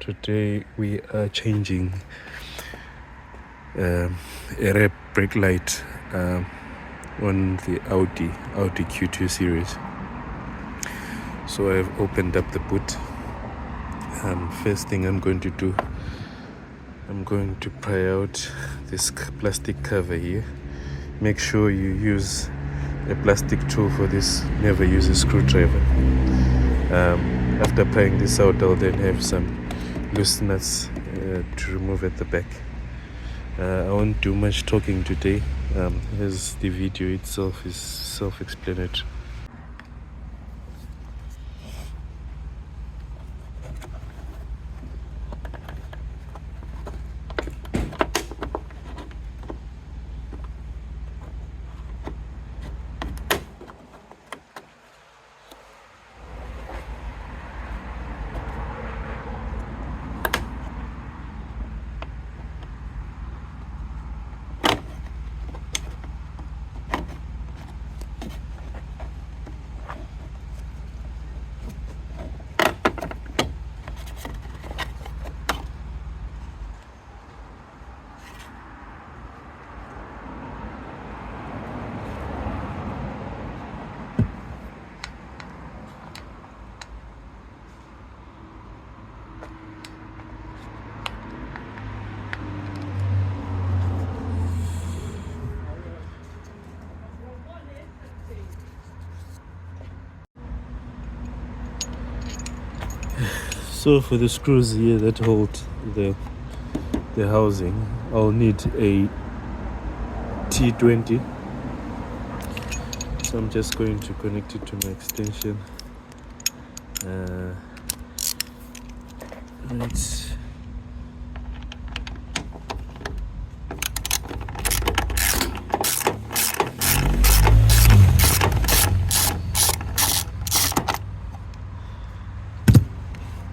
Today we are changing a rear brake light on the Audi Q2 series. So I've opened up the boot. First thing I'm going to do, I'm going to pry out this plastic cover here. Make sure you use a plastic tool for this, never use a screwdriver. After prying this out, I'll then have some loose nuts to remove at the back. I won't do much talking today, as the video itself is self-explanatory. So for the screws here that hold the housing, I'll need a T20. So I'm just going to connect it to my extension. It's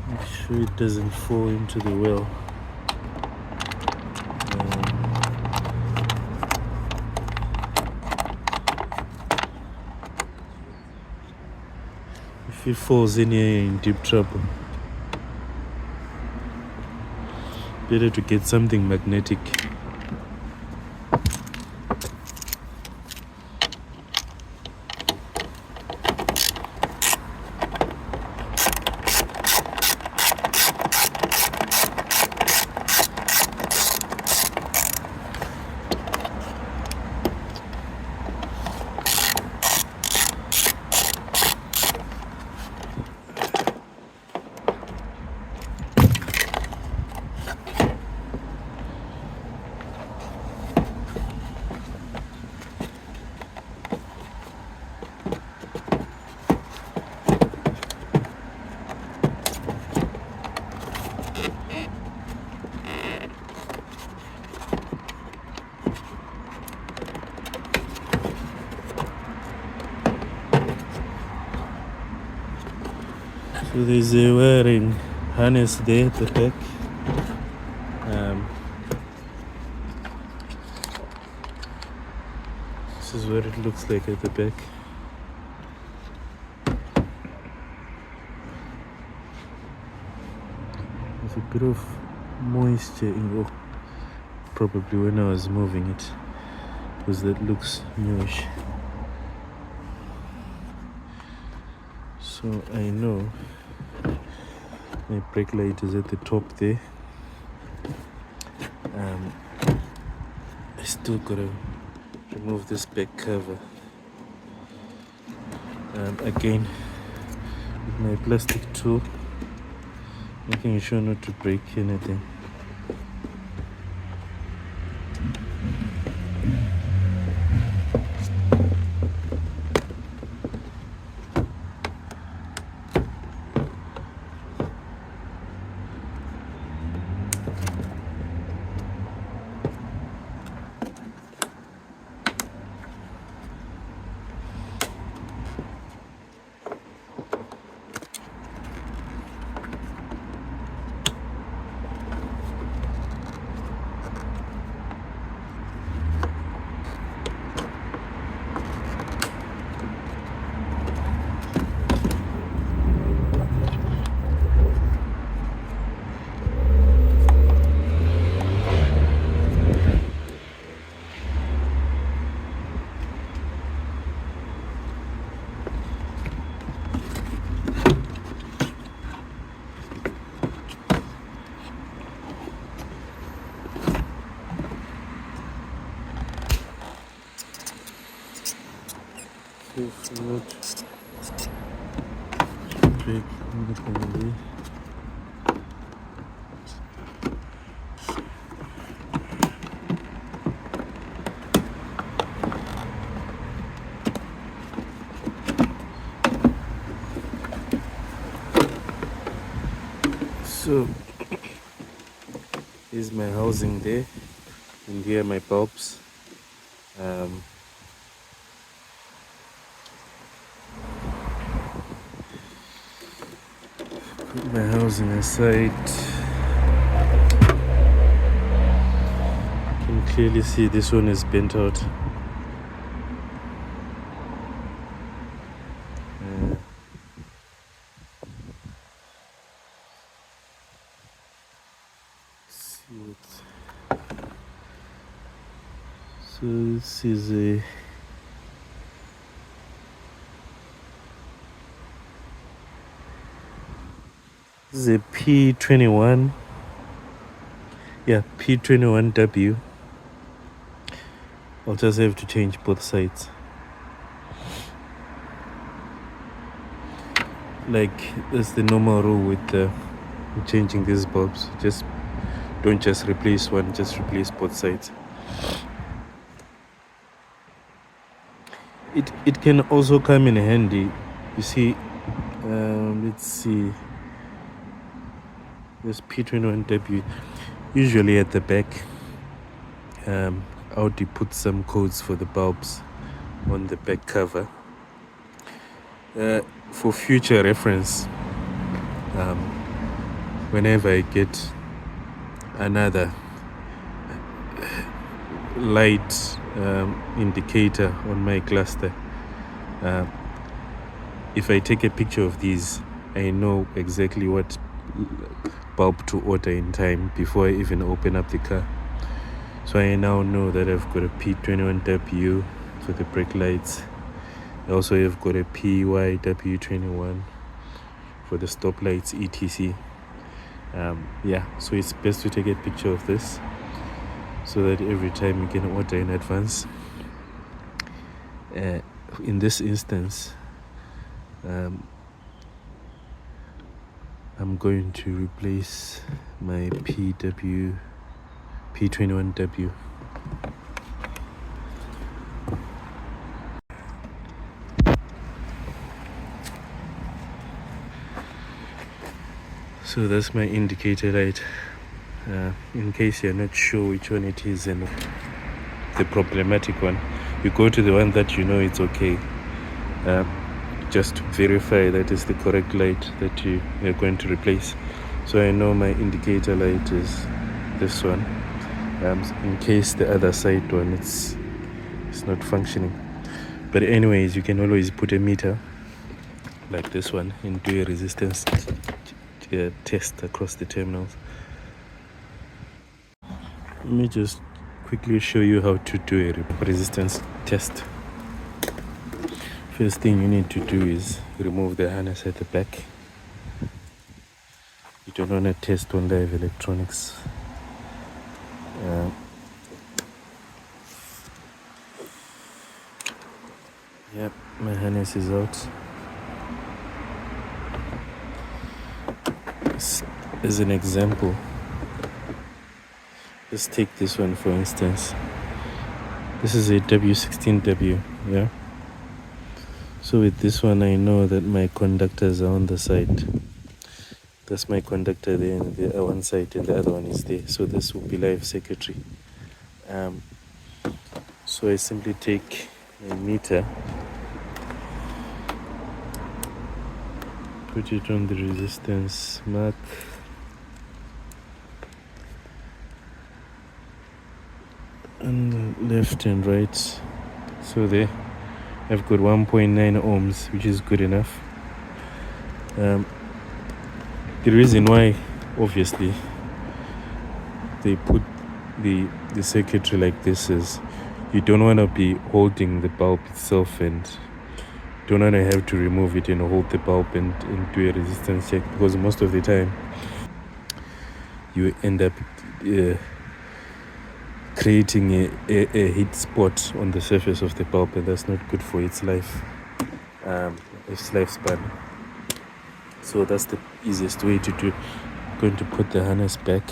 make sure it doesn't fall into the well. If it falls in here, you're in deep trouble. Better to get something magnetic. So there's a wiring harness there at the back. This is what it looks like at the back. There's a bit of moisture in probably when I was moving it, because that looks newish. So I know my brake light is at the top there. I still gotta remove this back cover. Again, with my plastic tool, making sure not to break anything. break. So here's my housing there, and here are my bulbs. Put my housing aside. You can clearly see this one is bent out. So this is a P21. Yeah, P21W. I'll just have to change both sides. Like that's the normal rule with changing these bulbs. Don't just replace one, just replace both sides. It can also come in handy. You see, let's see. This P21W. Usually at the back, Audi puts some codes for the bulbs on the back cover. For future reference, whenever I get another light indicator on my cluster, if I take a picture of these, I know exactly what bulb to order in time before I even open up the car. So I now know that I've got a P21W for the brake lights. I also have got a PYW21 for the stop lights, etc. So it's best to take a picture of this so that every time you can order in advance. In this instance, I'm going to replace my P21W. So that's my indicator light. In case you're not sure which one it is and the problematic one, you go to the one that you know it's okay. Just to verify that is the correct light that you're going to replace. So I know my indicator light is this one. In case the other side one it's not functioning. But anyways, you can always put a meter like this one and do a resistance test across the terminals. Let me just quickly show you how to do a resistance test. First thing you need to do is remove the harness at the back. You don't want to test on live electronics. Yep, my harness is out. As an example, let's take this one for instance. This is a W16W, yeah? So with this one, I know that my conductors are on the side. That's my conductor there, and the one side, and the other one is there. So this will be live circuitry. So I simply take a meter, put it on the resistance mark, and left and right. So there, I've got 1.9 ohms, which is good enough. The reason why, obviously, they put the circuitry like this is you don't want to be holding the bulb itself and don't want to have to remove it and hold the bulb and do a resistance check, because most of the time you end up creating a heat spot on the surface of the bulb, and that's not good for its life, its lifespan. So that's the easiest way to do. I'm going to put the harness back.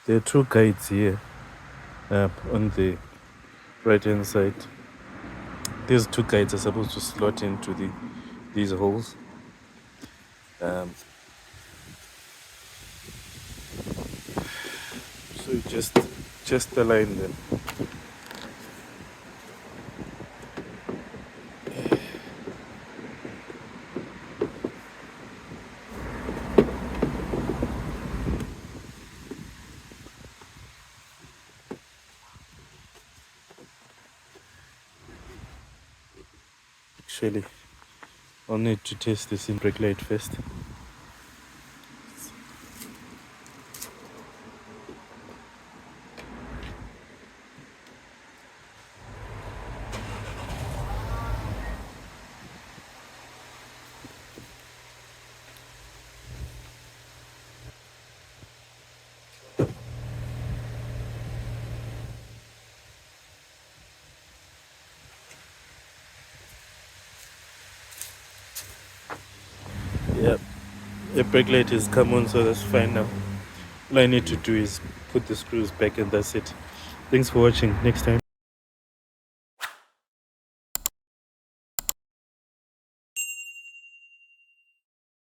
There are two guides here on the right hand side. These two guides are supposed to slot into these holes. So you just align them. Actually, I'll need to test this in brake light first. Yep, the brake light has come on, so that's fine now. All I need to do is put the screws back and that's it. Thanks for watching. Next time.